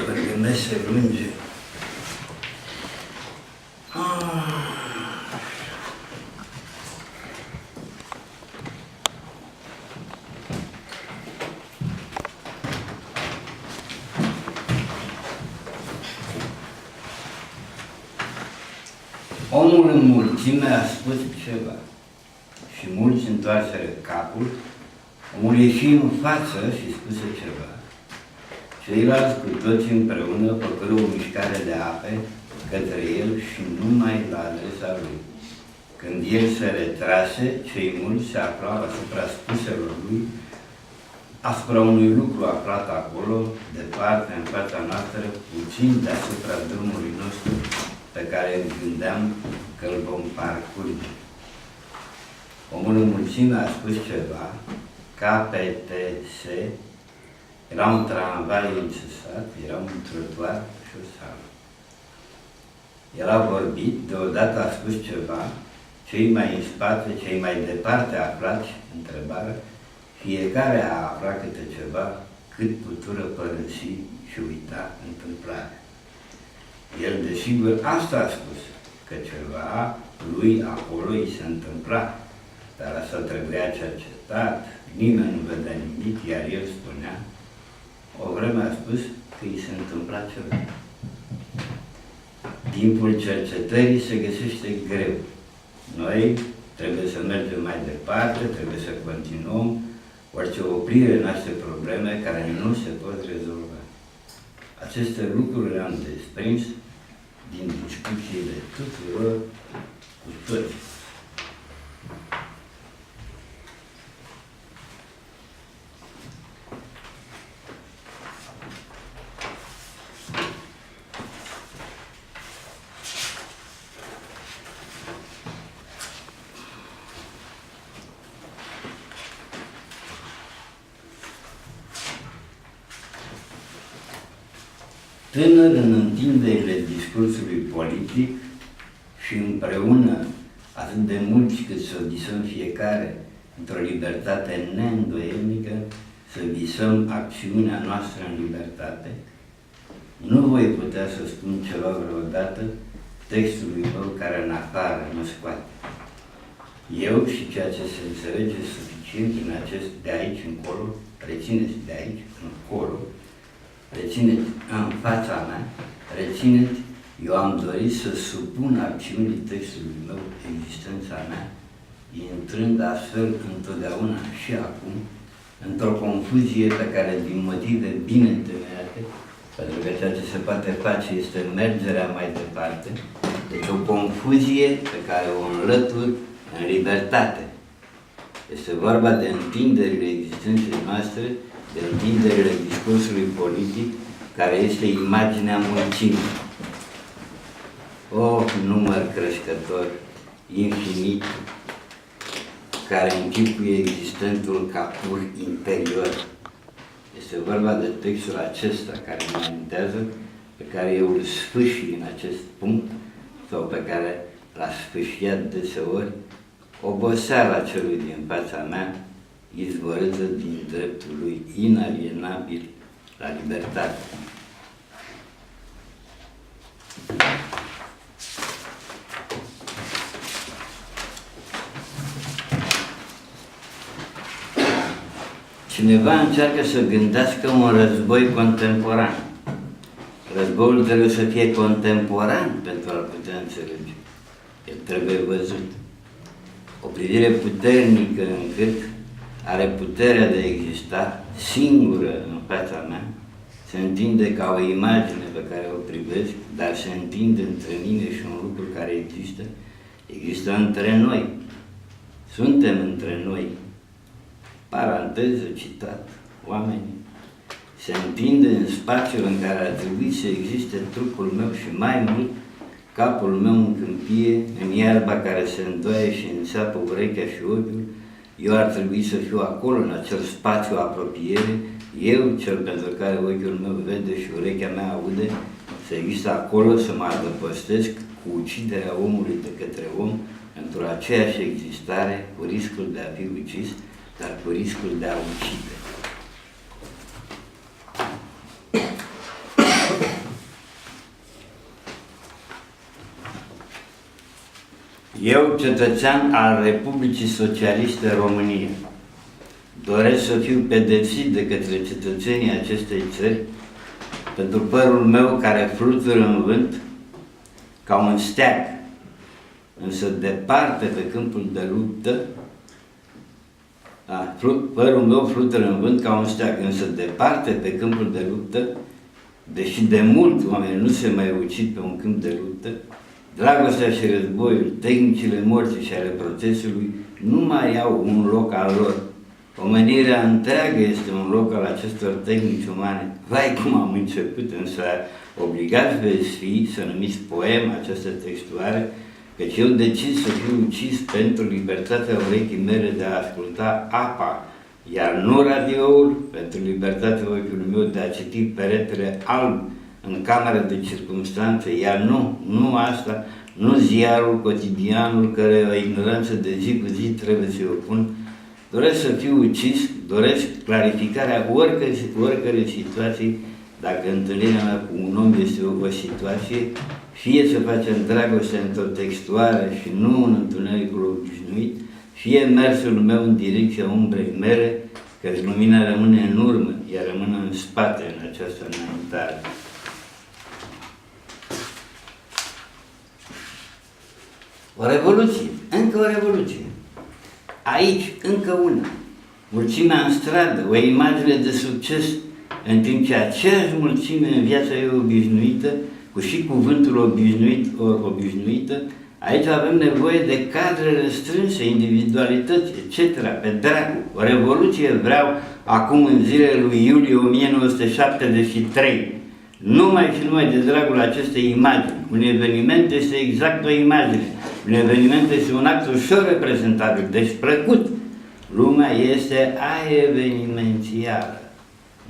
Mă gândesc să lunge. Omul în mulțime a spus ceva și mulți întoarseră capul. Omul ieși în față și spuse ceva. Ceilalți cu toți împreună făcură o mișcare de ape către el și numai la adresa lui. Când el se retrase, cei mulți se aflau asupra spuselor lui, asupra unui lucru aflat acolo, departe, în fața noastră, puțin deasupra drumului nostru, pe care îmi gândeam că îl vom parcurge. Omul în mulțime a spus ceva, KPTS, era un tramvai înțesat, era un trotuar și o sală. El a vorbit, deodată a spus ceva, cei mai în spate, cei mai departe aflați întrebară, fiecare a aflat câte ceva, cât putură părăsi și uita întâmplarea. El, desigur, asta a spus, că ceva lui acolo îi se întâmpla, dar asta trebuia cercetat, nimeni nu vedea nimic, iar el spunea, o vreme a spus că îi se întâmpla ceva. Timpul cercetării se găsește greu. Noi trebuie să mergem mai departe, trebuie să continuăm, orice oprire naște probleme care nu se pot rezolva. Aceste lucruri le-am desprins din discuțiile tuturor cu toți. Tânăr în întinderile discursului politic și împreună atât de mulți cât să visăm fiecare într-o libertate neîndoielnică, să visăm acțiunea noastră în libertate, nu voi putea să spun ceva vreodată textului meu care în afară mă scoate. Eu și ceea ce se înțelege suficient din acest de aici încolo, rețineți de aici încolo, rețineți în fața mea, rețineți, eu am dorit să supun acțiunii textului meu existența mea, intrând astfel întotdeauna și acum într-o confuzie pe care, din motive bine întemeiate, pentru că ceea ce se poate face este mergerea mai departe, deci o confuzie pe care o înlătur în libertate. Este vorba de întinderile existenței noastre, de întinderile discursului politic, care este imaginea mulțimii. O număr crescător, infinit, care închipuie existentul ca pur interior. Este vorba de textul acesta care mă amintează, pe care eu îl sfâșii în acest punct, sau pe care l-a sfâșiat deseori, oboseala celui din fața mea, izvorâtă din dreptul lui inalienabil la libertate. Cineva încearcă să gândească un război contemporan. Războiul trebuie să fie contemporan pentru a-l putea înțelege. El trebuie văzut. O privire puternică încât are puterea de a exista singură în fața mea, se întinde ca o imagine pe care o privesc, dar se întinde între mine și un lucru care există între noi. Suntem între noi. Paranteză, citat, oamenii. Se întinde în spațiul în care ar trebui să existe trupul meu și mai mult, capul meu în câmpie, în iarba care se îndoaie și înțeapă urechea și ochiul. Eu ar trebui să fiu acolo, în acel spațiu apropiere, eu, cel pentru care ochiul meu vede și urechea mea aude, să există acolo, să mă adăpostesc cu uciderea omului de către om, într-o aceeași existare, cu riscul de a fi ucis, dar cu riscul de a ucide. Eu, cetățean al Republicii Socialiste României, doresc să fiu pedepsit de către cetățenii acestei țări pentru părul meu care flutură în vânt ca un steag, însă departe pe câmpul de luptă. Părul meu flutură în vânt ca un steag, însă departe pe câmpul de luptă, deși de mult oameni nu se mai ucid pe un câmp de luptă, dragostea și războiul, tehnicile morții și ale procesului nu mai au un loc al lor. Omenirea întreagă este un loc al acestor tehnici umane. Vai cum am început, însă obligați veți fi să numiți poem această textuare, căci eu decid să fiu ucis pentru libertatea urechii mele de a asculta apa, iar nu radioul, pentru libertatea ochiului meu de a citi peretele alb în cameră de circumstanțe, iar nu asta, nu ziarul, cotidianul, care o ignoranță de zi cu zi trebuie să-i opun. Doresc să fiu ucis, doresc clarificarea oricărei situații, dacă întâlnirea mea cu un om este o situație, fie să facem dragoste într-o textuare și nu în întunericul obișnuit, fie mersul meu în direcția umbrei mele, căci lumina rămâne în urmă, iar rămâne în spate în această înaintare. O revoluție, încă o revoluție. Aici, încă una. Mulțimea în stradă, o imagine de succes, în timp ce aceeași mulțime în viața ei obișnuită, cu și cuvântul obișnuită, aici avem nevoie de cadre restrânse, individualități, etc. Pe dracu. O revoluție vreau acum în zilele lui iulie 1973. Numai și numai de dragul acestei imagini. Un eveniment este exact o imagine. Un eveniment este un act ușor reprezentabil, deci plăcut. Lumea este aevenimențială.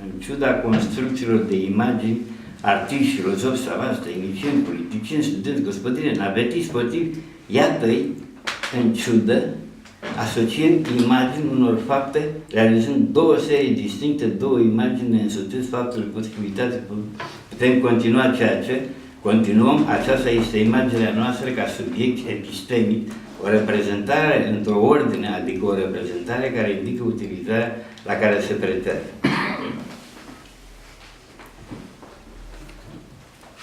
În ciuda construcțiilor de imagini, artiști, filozofi, savanți, tehnicieni, politicieni, studenți, gospodine, navetiști, sportivi, iată-i, în ciudă, asociem imagini unor fapte, realizând două serii distincte, două imagini însoțesc faptul de positivitate. Putem continua ceea ce continuăm. Aceasta este imaginea noastră ca subiect epistemic, o reprezentare într-o ordine, adică o reprezentare care indică utilizarea la care se pretează.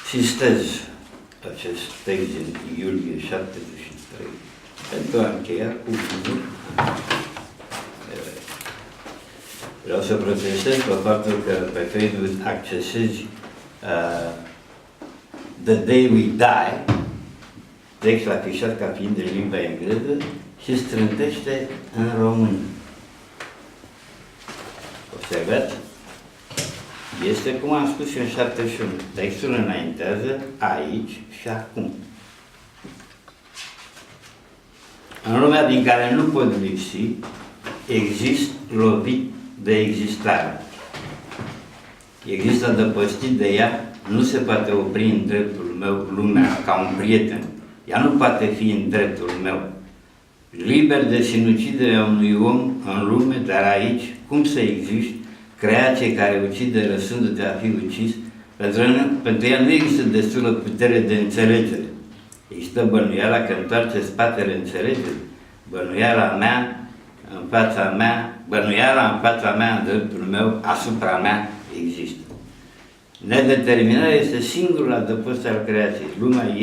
Citez acest text din iulie 73 pentru a încheia cu unul. Vreau să protestez pe faptul că pe Facebook accesezi The Day We Die, text afișat ca fiind în limba engleză și strântește în română. Observați? Este, cum am spus și în 71, textul înaintează aici și acum. În lumea din care nu pot lipsi, exist lovit de existare. Există adăpostit de ea, nu se poate opri în dreptul meu lumea ca un prieten. Ea nu poate fi în dreptul meu. Liber de sinuciderea unui om în lume, dar aici, cum să existi, creație care ucide lăsându-te a fi ucis, pentru ea nu există destulă putere de înțelegere. Există bănuiala că întoarce spatele înțelegerii. Bănuiala în fața mea, în dreptul meu, asupra mea există. Nedeterminarea este singurul adăpost al creației. Lumea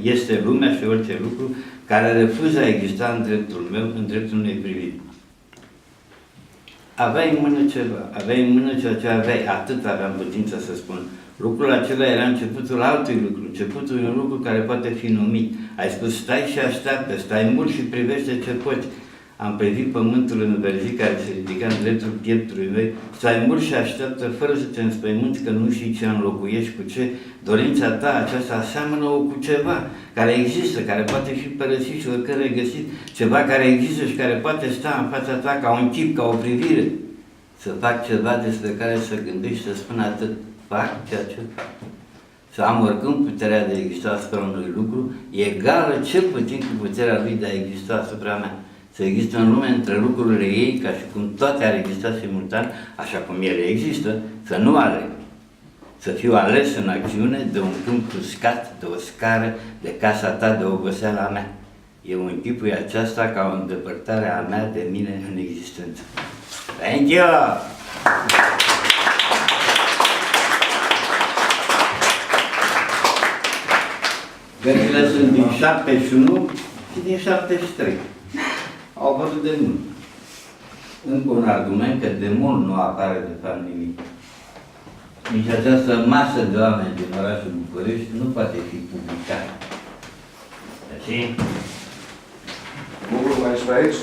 este lumea și orice lucru care refuză a exista în dreptul meu, în dreptul unei priviri. Aveai în mână ceva, aveai în mână ceea ce aveai, atât aveam putință să spun. Lucrul acela era începutul altui lucru, începutul unui lucru care poate fi numit. Ai spus, stai și așteaptă, stai mult și privește ce poți. Am privit pământul înverzit care se ridica în dreptul pieptului meu, stai mult și așteaptă fără să te înspăimânți că nu știi ce înlocuiești cu ce. Dorința ta aceasta aseamănă-o cu ceva care există, care poate fi părăsit și oricare găsit, ceva care există și care poate sta în fața ta ca un chip, ca o privire. Să fac ceva despre care să gândești și să spun atât, fac ceea ce fac. Să am oricând puterea de a exista asupra unui lucru, egală cel puțin cu puterea lui de a exista asupra mea. Să există în lume între lucrurile ei, ca și cum toate ar exista simultan, așa cum ele există, să nu aleg. Să fiu ales în acțiune de un câmp uscat, de o scară, de casa ta, de oboseala mea. Eu închipui aceasta ca o îndepărtare a mea de mine în existență. Thank you! Gările sunt din 71 și din 73. Au văzut de mult. Încă un argument că de mult nu apare de fapt nimic. Nici această masă de oameni din orașul București nu poate fi publicată. Deci, Lucru mai ești pe aici?